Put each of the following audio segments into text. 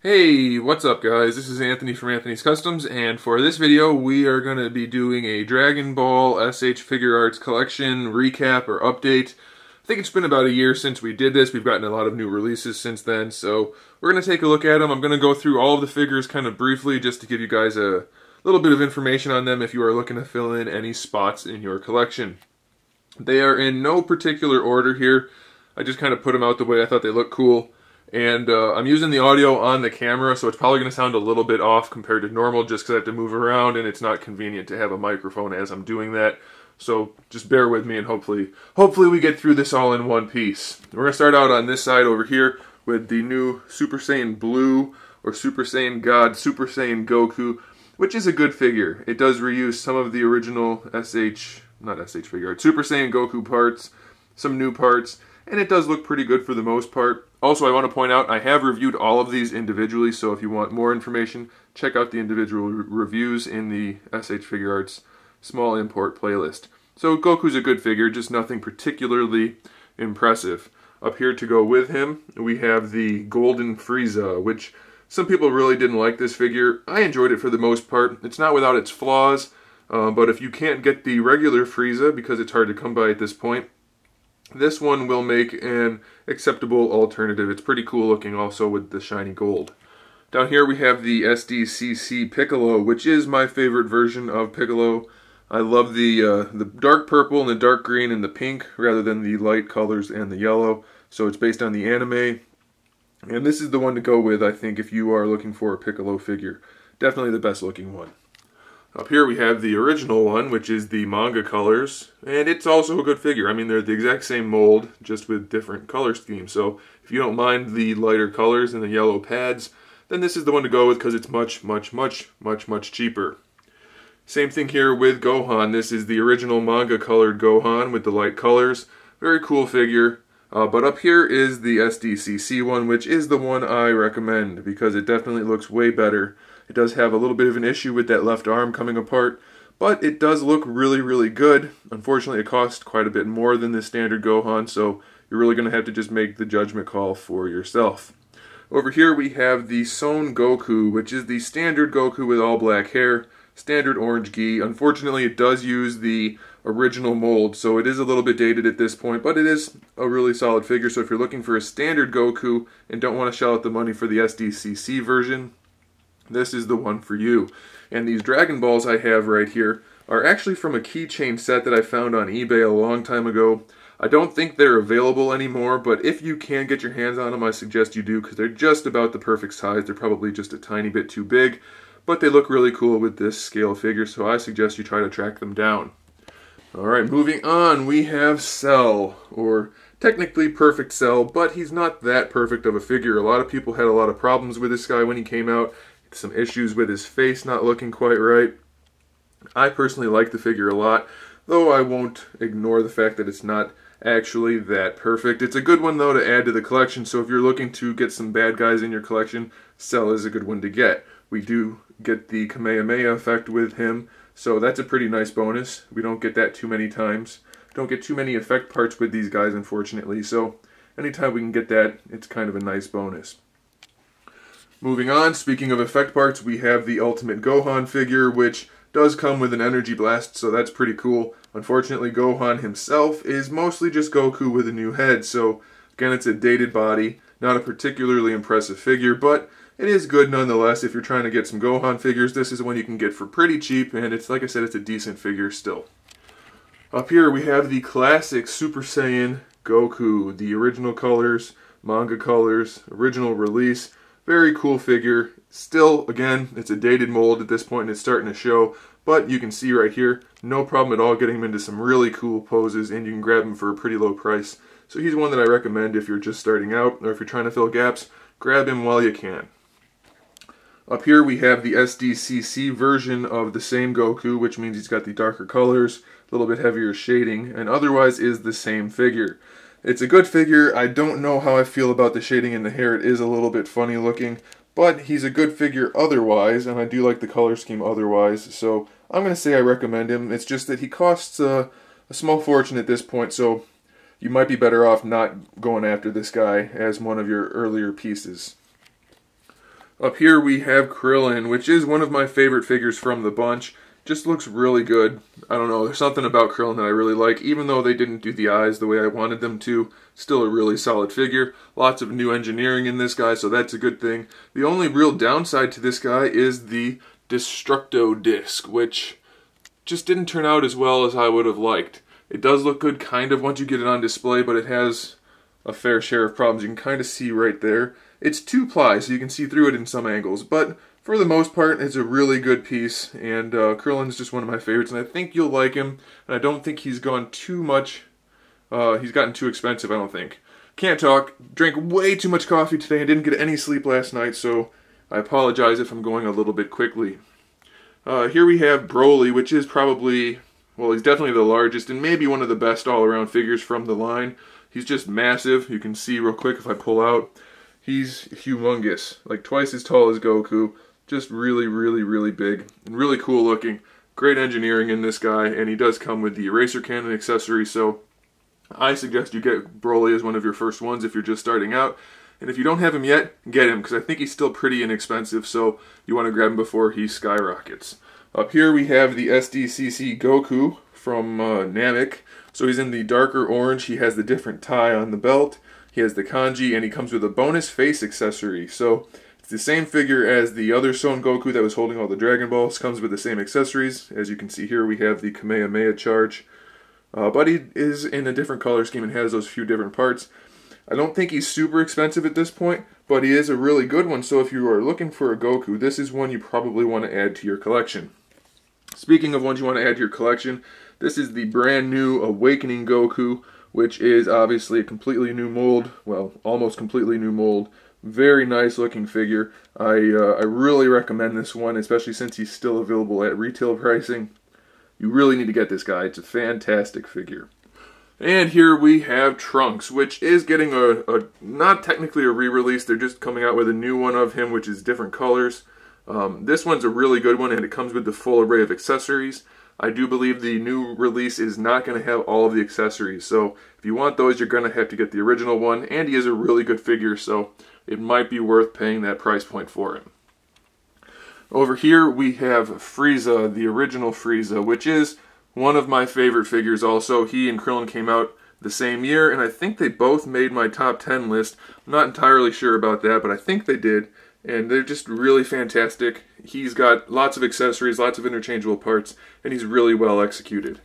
Hey, what's up guys? This is Anthony from Anthony's Customs, and for this video we are going to be doing a Dragon Ball S.H.Figuarts collection recap or update. I think it's been about a year since we did this. We've gotten a lot of new releases since then, so we're going to take a look at them. I'm going to go through all of the figures kind of briefly just to give you guys a little bit of information on them if you are looking to fill in any spots in your collection. They are in no particular order here. I just kind of put them out the way I thought they looked cool. And I'm using the audio on the camera, so it's probably going to sound a little bit off compared to normal just because I have to move around and it's not convenient to have a microphone as I'm doing that. So just bear with me and hopefully we get through this all in one piece. We're going to start out on this side over here with the new Super Saiyan Blue or Super Saiyan God, Super Saiyan Goku, which is a good figure. It does reuse some of the original Super Saiyan Goku parts, some new parts, and it does look pretty good for the most part. Also, I want to point out, I have reviewed all of these individually, so if you want more information, check out the individual reviews in the S.H.Figuarts small import playlist. So Goku's a good figure, just nothing particularly impressive. Up here to go with him, we have the Golden Frieza, which some people really didn't like this figure. I enjoyed it for the most part. It's not without its flaws, but if you can't get the regular Frieza, because it's hard to come by at this point, this one will make an acceptable alternative. It's pretty cool looking also with the shiny gold. Down here we have the Sdcc Piccolo, which is my favorite version of Piccolo. I love the dark purple and the dark green and the pink rather than the light colors and the yellow. So it's based on the anime. And this is the one to go with, I think, if you are looking for a Piccolo figure. Definitely the best looking one. Up here we have the original one, which is the manga colors, and it's also a good figure. I mean, they're the exact same mold, just with different color schemes. So if you don't mind the lighter colors and the yellow pads, then this is the one to go with because it's much cheaper. Same thing here with Gohan. This is the original manga colored Gohan with the light colors. Very cool figure. But up here is the Sdcc one, which is the one I recommend because it definitely looks way better. It does have a little bit of an issue with that left arm coming apart, but it does look really good. Unfortunately, it costs quite a bit more than the standard Gohan, so you're really going to have to just make the judgment call for yourself. Over here we have the Sown Goku, which is the standard Goku with all black hair, standard orange gi. Unfortunately, it does use the original mold, so it is a little bit dated at this point, but it is a really solid figure. So if you're looking for a standard Goku and don't want to shell out the money for the Sdcc version, this is the one for you. And these Dragon Balls I have right here are actually from a keychain set that I found on eBay a long time ago. I don't think they're available anymore, but if you can get your hands on them, I suggest you do because they're just about the perfect size. They're probably just a tiny bit too big, but they look really cool with this scale figure, so I suggest you try to track them down. Alright, moving on, we have Cell, or technically Perfect Cell, but he's not that perfect of a figure. A lot of people had a lot of problems with this guy when he came out. Some issues with his face not looking quite right. I personally like the figure a lot, though I won't ignore the fact that it's not actually that perfect. It's a good one though to add to the collection, so if you're looking to get some bad guys in your collection, Cell is a good one to get. We do get the Kamehameha effect with him, so that's a pretty nice bonus. We don't get that too many times. Don't get too many effect parts with these guys, unfortunately, so anytime we can get that, it's kind of a nice bonus. Moving on, speaking of effect parts, we have the Ultimate Gohan figure, which does come with an energy blast, so that's pretty cool. Unfortunately, Gohan himself is mostly just Goku with a new head, so again, it's a dated body, not a particularly impressive figure, but it is good nonetheless. If you're trying to get some Gohan figures, this is one you can get for pretty cheap, and it's, like I said, it's a decent figure still. Up here, we have the classic Super Saiyan Goku, the original colors, manga colors, original release. Very cool figure. Still, again, it's a dated mold at this point and it's starting to show, but you can see right here, no problem at all getting him into some really cool poses, and you can grab him for a pretty low price. So he's one that I recommend if you're just starting out, or if you're trying to fill gaps, grab him while you can. Up here we have the Sdcc version of the same Goku, which means he's got the darker colors, a little bit heavier shading, and otherwise is the same figure. It's a good figure. I don't know how I feel about the shading in the hair. It is a little bit funny looking, but he's a good figure otherwise, and I do like the color scheme otherwise, so I'm going to say I recommend him. It's just that he costs a small fortune at this point, so you might be better off not going after this guy as one of your earlier pieces. Up here we have Crillon, which is one of my favorite figures from the bunch. Just looks really good. I don't know, there's something about Crillon that I really like, even though they didn't do the eyes the way I wanted them to. Still a really solid figure. Lots of new engineering in this guy, so that's a good thing. The only real downside to this guy is the Destructo disc, which just didn't turn out as well as I would have liked. It does look good kind of once you get it on display, but it has a fair share of problems. You can kind of see right there. It's 2-ply, so you can see through it in some angles, but for the most part, it's a really good piece, and Crillon's just one of my favorites, and I think you'll like him, and I don't think he's gone too much, he's gotten too expensive, I don't think. Can't talk, drank way too much coffee today, and didn't get any sleep last night, so I apologize if I'm going a little bit quickly. Here we have Broly, which is probably, well, he's definitely the largest, and maybe one of the best all-around figures from the line. He's just massive, you can see real quick if I pull out. He's humongous, like twice as tall as Goku. Just really, really, really big and really cool looking. Great engineering in this guy, and he does come with the eraser cannon accessory, so I suggest you get Broly as one of your first ones if you're just starting out. And if you don't have him yet, get him, because I think he's still pretty inexpensive, so you want to grab him before he skyrockets. Up here we have the Sdcc Goku from Namek. So he's in the darker orange, he has the different tie on the belt, he has the kanji, and he comes with a bonus face accessory. So it's the same figure as the other Sown Goku that was holding all the Dragon Balls, comes with the same accessories. As you can see here, we have the Kamehameha charge. But he is in a different color scheme and has those few different parts. I don't think he's super expensive at this point, but he is a really good one, so if you are looking for a Goku, this is one you probably want to add to your collection. Speaking of ones you want to add to your collection, this is the brand new Awakening Goku, which is obviously a completely new mold, well, almost completely new mold. Very nice looking figure. I really recommend this one, especially since he's still available at retail pricing. You really need to get this guy. It's a fantastic figure. And here we have Trunks, which is getting a not technically a re-release. They're just coming out with a new one of him, which is different colors. This one's a really good one, and it comes with the full array of accessories. I do believe the new release is not going to have all of the accessories, so if you want those, you're going to have to get the original one, and he is a really good figure, so it might be worth paying that price point for him. Over here we have Frieza, the original Frieza, which is one of my favorite figures also. He and Crillon came out the same year, and I think they both made my top 10 list. I'm not entirely sure about that, but I think they did. And they're just really fantastic. He's got lots of accessories, lots of interchangeable parts, and he's really well executed.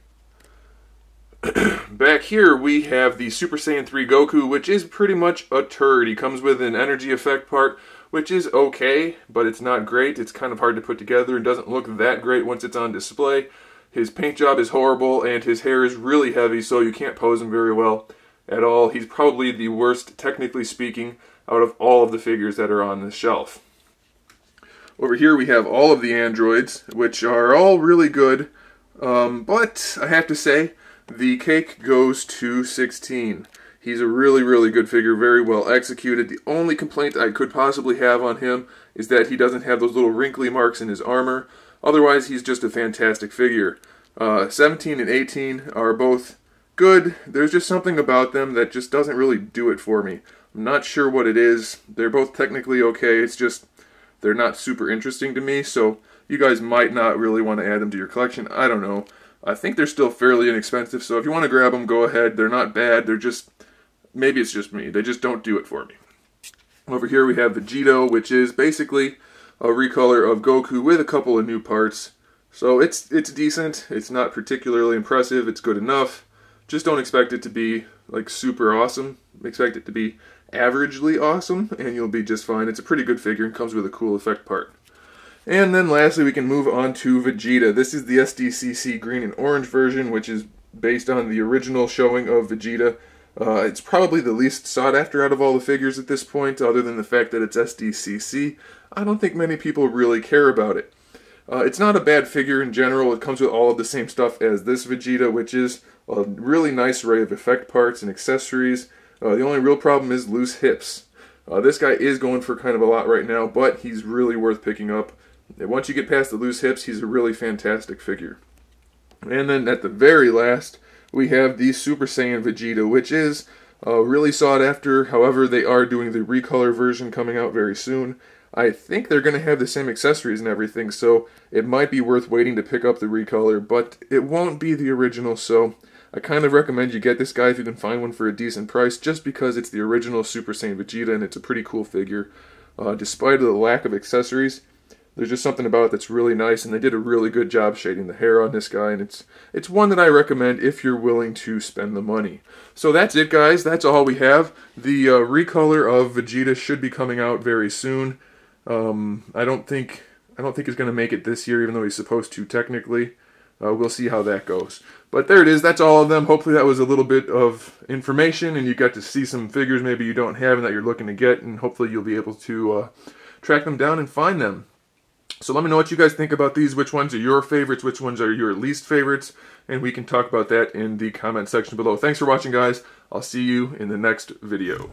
Back here we have the Super Saiyan 3 Goku, which is pretty much a turd. He comes with an energy effect part, which is okay, but it's not great. It's kind of hard to put together and doesn't look that great once it's on display. His paint job is horrible, and his hair is really heavy, so you can't pose him very well at all. He's probably the worst, technically speaking, out of all of the figures that are on this shelf. Over here we have all of the androids, which are all really good, but I have to say, the cake goes to 16. He's a really, really good figure, very well executed. The only complaint I could possibly have on him is that he doesn't have those little wrinkly marks in his armor. Otherwise, he's just a fantastic figure. 17 and 18 are both good. There's just something about them that just doesn't really do it for me. I'm not sure what it is. They're both technically okay. It's just they're not super interesting to me, so you guys might not really want to add them to your collection. I don't know. I think they're still fairly inexpensive, so if you want to grab them, go ahead. They're not bad. They're just, maybe it's just me. They just don't do it for me. Over here we have Vegeto, which is basically a recolor of Goku with a couple of new parts. So it's decent. It's not particularly impressive. It's good enough. Just don't expect it to be like super awesome. Expect it to be averagely awesome, and you'll be just fine. It's a pretty good figure and comes with a cool effect part. And then lastly, we can move on to Vegeta. This is the Sdcc green and orange version, which is based on the original showing of Vegeta. It's probably the least sought after out of all the figures at this point, other than the fact that it's Sdcc. I don't think many people really care about it. It's not a bad figure in general. It comes with all of the same stuff as this Vegeta, which is a really nice array of effect parts and accessories. The only real problem is loose hips. This guy is going for kind of a lot right now, but he's really worth picking up. Once you get past the loose hips, he's a really fantastic figure. And then at the very last, we have the Super Saiyan Vegeta, which is really sought after. However, they are doing the recolor version coming out very soon. I think they're going to have the same accessories and everything, so it might be worth waiting to pick up the recolor, but it won't be the original, so I kind of recommend you get this guy if you can find one for a decent price, just because it's the original Super Saiyan Vegeta and it's a pretty cool figure. Despite the lack of accessories, there's just something about it that's really nice, and they did a really good job shading the hair on this guy, and it's one that I recommend if you're willing to spend the money. So that's it, guys. That's all we have. The recolor of Vegeta should be coming out very soon. I don't think he's going to make it this year, even though he's supposed to technically. We'll see how that goes. But there it is. That's all of them. Hopefully that was a little bit of information, and you got to see some figures maybe you don't have and that you're looking to get, and hopefully you'll be able to track them down and find them. So let me know what you guys think about these, which ones are your favorites, which ones are your least favorites, and we can talk about that in the comment section below. Thanks for watching, guys. I'll see you in the next video.